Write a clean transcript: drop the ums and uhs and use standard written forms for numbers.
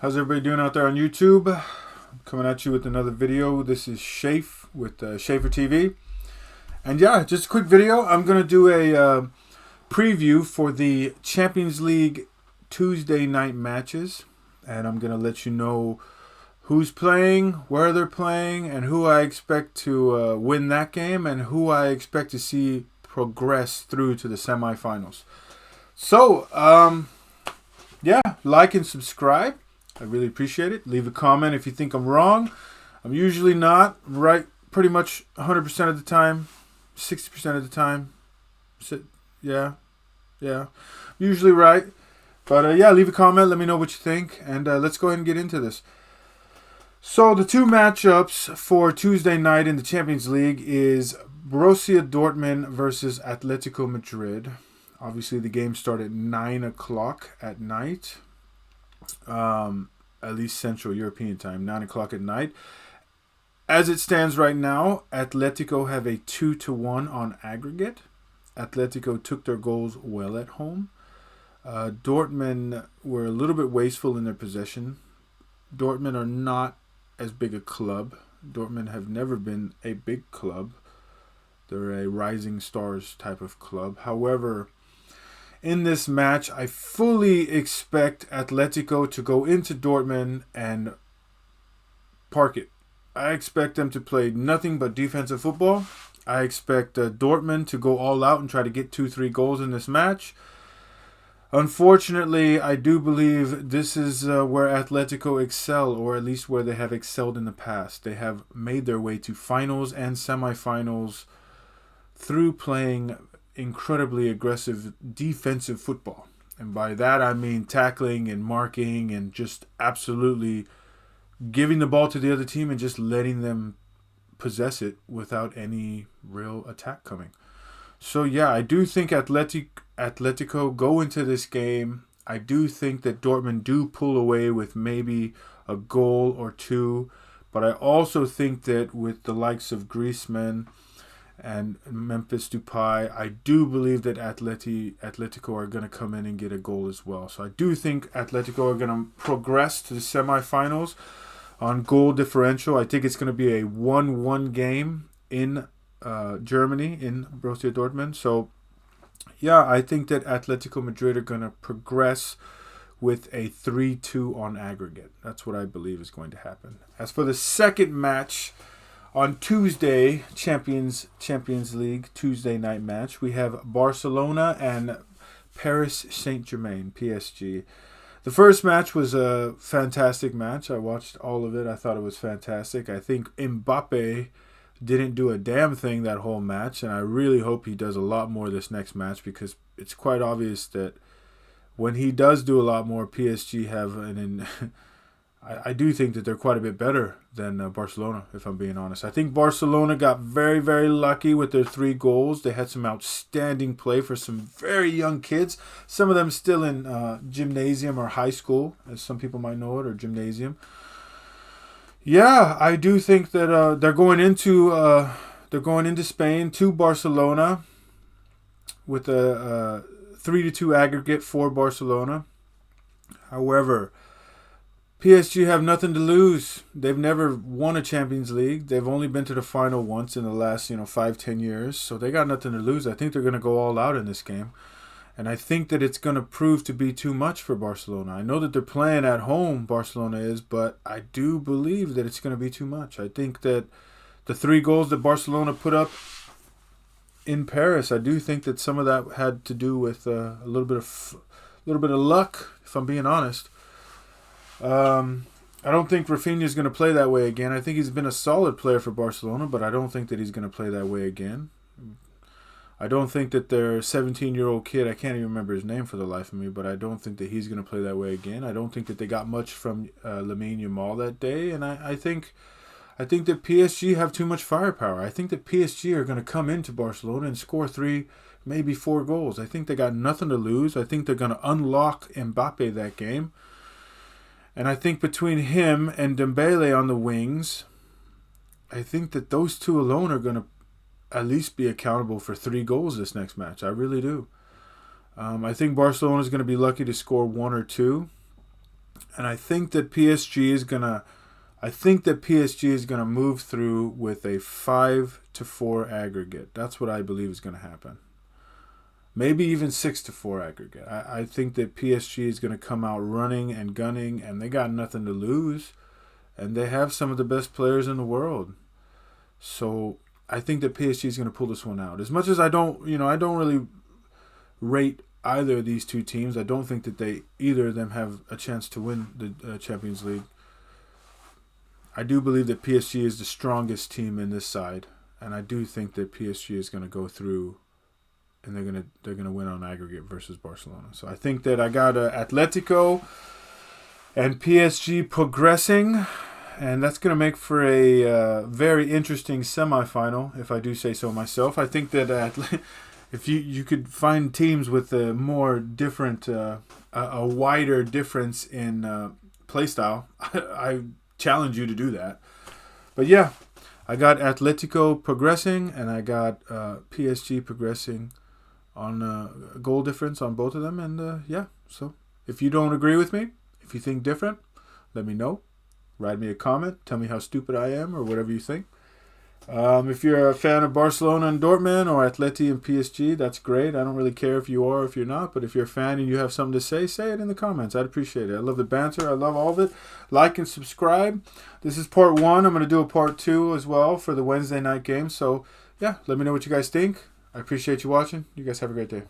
How's everybody doing out there on YouTube? Coming at you with another video. This is Shafe with Schaefer TV. And yeah, just a quick video. I'm going to do a preview for the Champions League Tuesday night matches. And I'm going to let you know who's playing, where they're playing, and who I expect to win that game, and who I expect to see progress through to the semifinals. So, yeah, like and subscribe. I really appreciate it. Leave a comment if you think I'm wrong. I'm usually not right pretty much 100% of the time, 60% of the time. Yeah. Usually right. But yeah, leave a comment. Let me know what you think. And let's go ahead and get into this. So the two matchups for Tuesday night in the Champions League is Borussia Dortmund versus Atletico Madrid. Obviously, the game started at 9 o'clock at night. At least Central European time, 9 o'clock at night. As it stands right now, Atletico have a 2-1 on aggregate. Atletico took their goals well at home. Dortmund were a little bit wasteful in their possession. Dortmund are not as big a club. Dortmund have never been a big club. They're a rising stars type of club. However, in this match, I fully expect Atletico to go into Dortmund and park it. I expect them to play nothing but defensive football. I expect Dortmund to go all out and try to get 2-3 goals in this match. Unfortunately, I do believe this is where Atletico excel, or at least where they have excelled in the past. They have made their way to finals and semifinals through playing incredibly aggressive defensive football. And by that I mean tackling and marking and just absolutely giving the ball to the other team and just letting them possess it without any real attack coming. So yeah, I do think Atletico go into this game. I do think that Dortmund do pull away with maybe a goal or two, but I also think that with the likes of Griezmann and Memphis Depay, I do believe that Atletico are going to come in and get a goal as well. So I do think Atletico are going to progress to the semifinals on goal differential. I think it's going to be a 1-1 game in Germany, in Borussia Dortmund. So yeah, I think that Atletico Madrid are going to progress with a 3-2 on aggregate. That's what I believe is going to happen. As for the second match, on Tuesday, Champions League Tuesday night match, we have Barcelona and Paris Saint-Germain, PSG. The first match was a fantastic match. I watched all of it. I thought it was fantastic. I think Mbappe didn't do a damn thing that whole match, and I really hope he does a lot more this next match, because it's quite obvious that when he does do a lot more, PSG have I do think that they're quite a bit better than Barcelona, if I'm being honest. I think Barcelona got very, very lucky with their 3 goals. They had some outstanding play for some very young kids. Some of them still in gymnasium or high school, as some people might know it, or gymnasium. Yeah, I do think that they're going into Spain to Barcelona with a 3-2 aggregate for Barcelona. However, PSG have nothing to lose. They've never won a Champions League. They've only been to the final once in the last 5-10 years. So they got nothing to lose. I think they're going to go all out in this game. And I think that it's going to prove to be too much for Barcelona. I know that they're playing at home, Barcelona is, but I do believe that it's going to be too much. I think that the 3 goals that Barcelona put up in Paris, I do think that some of that had to do with a little bit of luck, if I'm being honest. I don't think Rafinha is going to play that way again. I think he's been a solid player for Barcelona, but I don't think that he's going to play that way again. I don't think that their 17-year-old kid, I can't even remember his name for the life of me, but I don't think that he's going to play that way again. I don't think that they got much from Lamine Yamal that day, and I think that PSG have too much firepower. I think that PSG are going to come into Barcelona and score 3, maybe 4 goals. I think they got nothing to lose. I think they're going to unlock Mbappe that game. And I think between him and Dembele on the wings, I think that those two alone are going to at least be accountable for 3 goals this next match. I really do. I think Barcelona is going to be lucky to score 1 or 2. And I think that PSG is gonna move through with a 5-4 aggregate. That's what I believe is gonna happen. Maybe even 6-4 aggregate. I think that PSG is gonna come out running and gunning, and they got nothing to lose, and they have some of the best players in the world. So I think that PSG is gonna pull this one out. As much as I don't really rate either of these two teams. I don't think that either of them have a chance to win the Champions League. I do believe that PSG is the strongest team in this side, and I do think that PSG is going to go through, and they're gonna win on aggregate versus Barcelona. So I think that I got Atletico and PSG progressing, and that's going to make for a very interesting semifinal, if I do say so myself. I think that if you could find teams with a more different, a wider difference in play style, I challenge you to do that. But yeah, I got Atletico progressing, and I got PSG progressing on goal difference on both of them. And yeah, so if you don't agree with me, if you think different, let me know. Write me a comment. Tell me how stupid I am or whatever you think. If you're a fan of Barcelona and Dortmund or Atleti and PSG, that's great. I don't really care if you are or if you're not. But if you're a fan and you have something to say it in the comments. I'd appreciate it. I love the banter. I love all of it. Like and subscribe. This is part 1. I'm going to do a part 2 as well for the Wednesday night game. So, yeah, let me know what you guys think. I appreciate you watching. You guys have a great day.